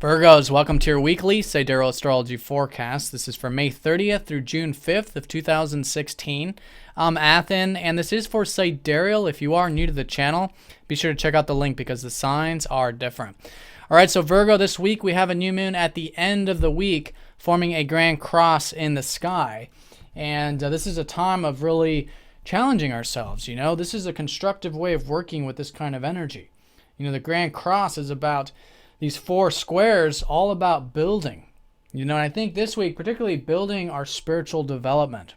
Virgos, welcome to your weekly Sidereal Astrology forecast. This is for May 30th through June 5th of 2016. I'm Athen, and this is for Sidereal. If you are new to the channel, be sure to check out the link because the signs are different. All right, so Virgo, this week we have a new moon at the end of the week forming a grand cross in the sky. And this is a time of really challenging ourselves. You know, this is a constructive way of working with this kind of energy. You know, the grand cross is about these four squares, all about building. You know, and I think this week, particularly building our spiritual development.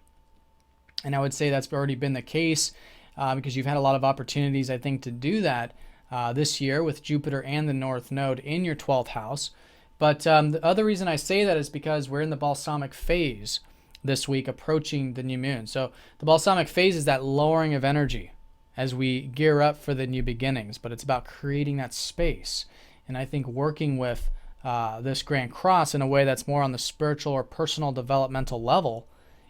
And I would say that's already been the case because you've had a lot of opportunities, I think, to do that this year with Jupiter and the North Node in your 12th house. But the other reason I say that is because we're in the balsamic phase this week, approaching the new moon. So the balsamic phase is that lowering of energy as we gear up for the new beginnings, but it's about creating that space. And I think working with this grand cross in a way that's more on the spiritual or personal developmental level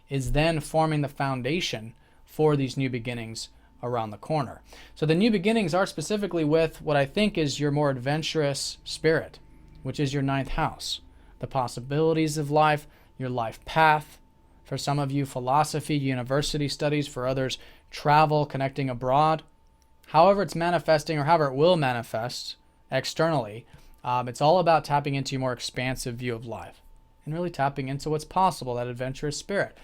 is then forming the foundation for these new beginnings around the corner. So the new beginnings are specifically with what I think is your more adventurous spirit, which is your 9th house. The possibilities of life, your life path. For some of you, philosophy, university studies. For others, travel, connecting abroad. However it's manifesting or however it will manifest externally, it's all about tapping into a more expansive view of life and really tapping into what's possible, that adventurous spirit.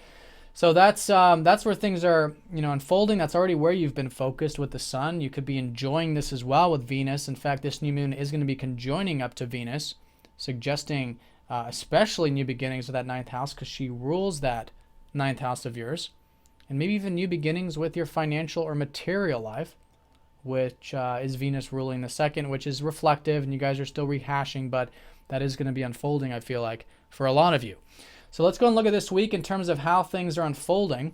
So that's where things are, unfolding. That's already where you've been focused with the sun. You could be enjoying this as well with Venus. In fact, this new moon is going to be conjoining up to Venus, suggesting especially new beginnings with that 9th house because she rules that 9th house of yours, and maybe even new beginnings with your financial or material life, which is Venus ruling the 2nd, which is reflective, and you guys are still rehashing, but that is going to be unfolding, I feel like, for a lot of you. So let's go and look at this week in terms of how things are unfolding.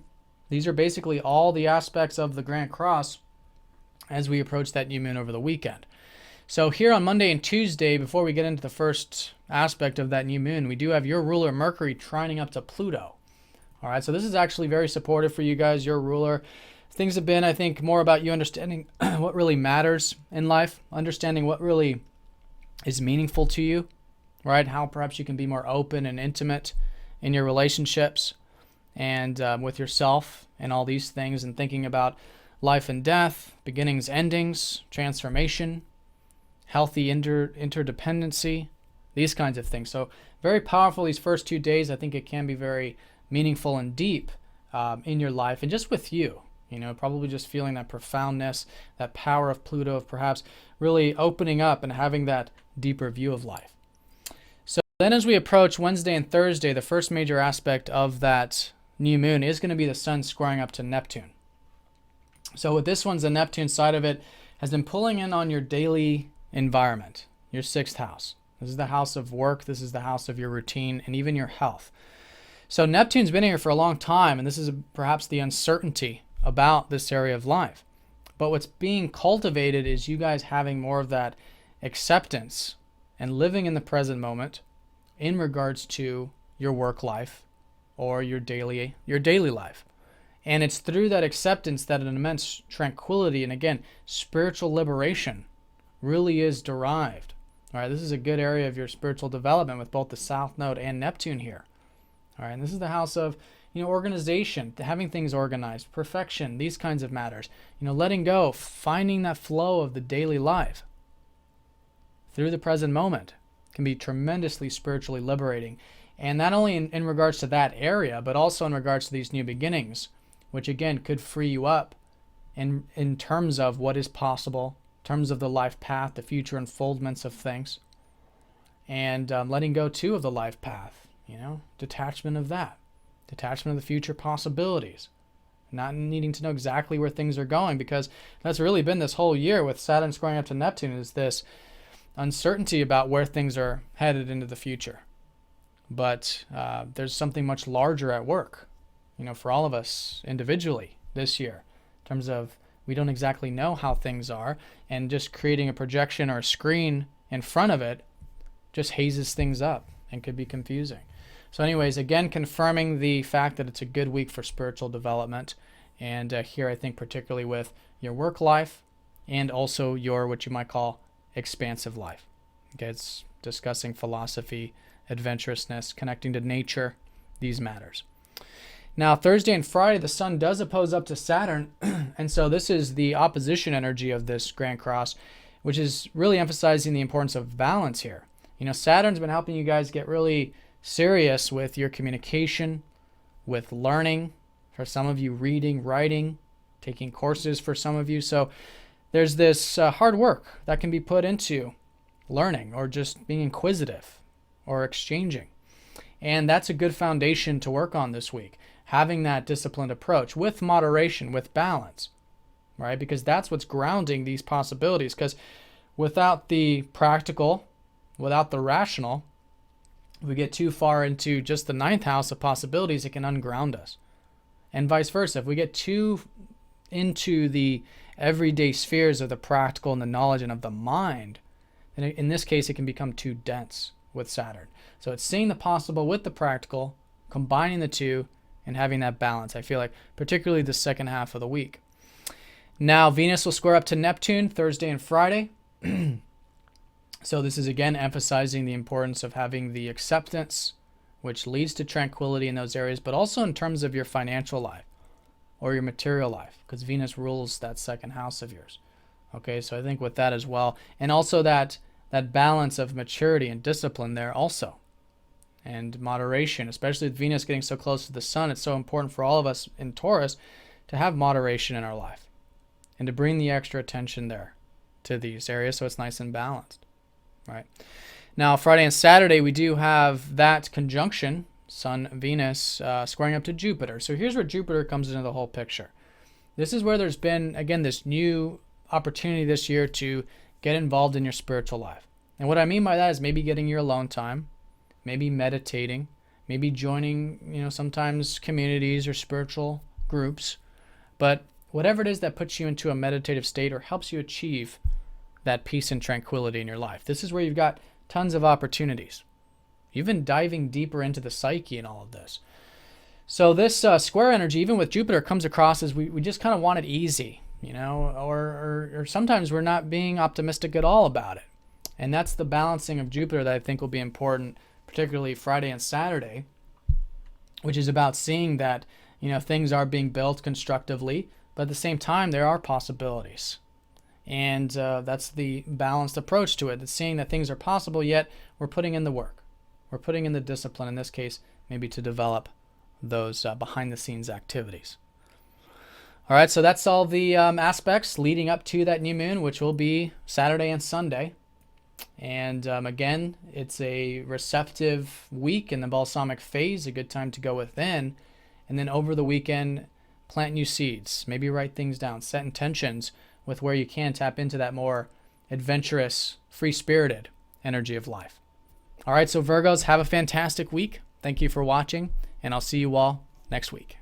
These are basically all the aspects of the Grand Cross as we approach that new moon over the weekend. So here on Monday and Tuesday, before we get into the first aspect of that new moon, we do have your ruler Mercury trining up to Pluto. All right, so this is actually very supportive for you guys, your ruler. Things have been, I think, more about you understanding what really matters in life, understanding what really is meaningful to you, right? How perhaps you can be more open and intimate in your relationships and with yourself and all these things, and thinking about life and death, beginnings, endings, transformation, healthy interdependency, these kinds of things. So very powerful these first 2 days. I think it can be very meaningful and deep in your life and just with you. Probably just feeling that profoundness, that power of Pluto, of perhaps really opening up and having that deeper view of life. So then as we approach Wednesday and Thursday, the first major aspect of that new moon is going to be the sun squaring up to Neptune. So with this one's the Neptune side of it has been pulling in on your daily environment, your 6th house. This is the house of work. This is the house of your routine and even your health. So Neptune's been here for a long time, and this is perhaps the uncertainty about this area of life. But what's being cultivated is you guys having more of that acceptance and living in the present moment in regards to your work life or your daily life. And it's through that acceptance that an immense tranquility and, again, spiritual liberation really is derived. All right, this is a good area of your spiritual development with both the South Node and Neptune here. All right, and this is the house of organization, having things organized, perfection, these kinds of matters. Letting go, finding that flow of the daily life through the present moment can be tremendously spiritually liberating. And not only in regards to that area, but also in regards to these new beginnings, which again could free you up in terms of what is possible, in terms of the life path, the future unfoldments of things, and letting go too of the life path, detachment of that. Detachment of the future possibilities, not needing to know exactly where things are going, because that's really been this whole year with Saturn squaring up to Neptune, is this uncertainty about where things are headed into the future. But there's something much larger at work, for all of us individually this year, in terms of we don't exactly know how things are, and just creating a projection or a screen in front of it just hazes things up and could be confusing. So anyways, again, confirming the fact that it's a good week for spiritual development. And here I think particularly with your work life and also your what you might call expansive life. Okay, it's discussing philosophy, adventurousness, connecting to nature, these matters. Now, Thursday and Friday, the sun does oppose up to Saturn, and so this is the opposition energy of this Grand Cross, which is really emphasizing the importance of balance here. You know, Saturn's been helping you guys get really serious with your communication, with learning, for some of you reading, writing, taking courses for some of you. So there's this hard work that can be put into learning or just being inquisitive or exchanging. And that's a good foundation to work on this week. Having that disciplined approach with moderation, with balance, right? Because that's what's grounding these possibilities. Because without the practical, without the rational, if we get too far into just the ninth house of possibilities, it can unground us. And vice versa. If we get too into the everyday spheres of the practical and the knowledge and of the mind, then in this case, it can become too dense with Saturn. So it's seeing the possible with the practical, combining the two, and having that balance. I feel like particularly the second half of the week. Now, Venus will square up to Neptune Thursday and Friday. So this is again emphasizing the importance of having the acceptance, which leads to tranquility in those areas, but also in terms of your financial life or your material life, because Venus rules that second house of yours. Okay, so I think with that as well. And also that balance of maturity and discipline there also. And moderation, especially with Venus getting so close to the sun, it's so important for all of us in Taurus to have moderation in our life and to bring the extra attention there to these areas so it's nice and balanced, right? Now, Friday and Saturday, we do have that conjunction, Sun, Venus, squaring up to Jupiter. So here's where Jupiter comes into the whole picture. This is where there's been, again, this new opportunity this year to get involved in your spiritual life. And what I mean by that is maybe getting your alone time, maybe meditating, maybe joining, sometimes communities or spiritual groups. But whatever it is that puts you into a meditative state or helps you achieve that peace and tranquility in your life. This is where you've got tons of opportunities. Even diving deeper into the psyche and all of this. So this square energy, even with Jupiter, comes across as we just kind of want it easy, or sometimes we're not being optimistic at all about it. And that's the balancing of Jupiter that I think will be important, particularly Friday and Saturday, which is about seeing that, things are being built constructively, but at the same time, there are possibilities. And that's the balanced approach to it. It's seeing that things are possible, yet we're putting in the work. We're putting in the discipline, in this case, maybe to develop those behind-the-scenes activities. All right, so that's all the aspects leading up to that new moon, which will be Saturday and Sunday. And again, it's a receptive week in the balsamic phase, a good time to go within. And then over the weekend, plant new seeds, maybe write things down, set intentions with where you can tap into that more adventurous, free-spirited energy of life. All right, so Virgos, have a fantastic week. Thank you for watching, and I'll see you all next week.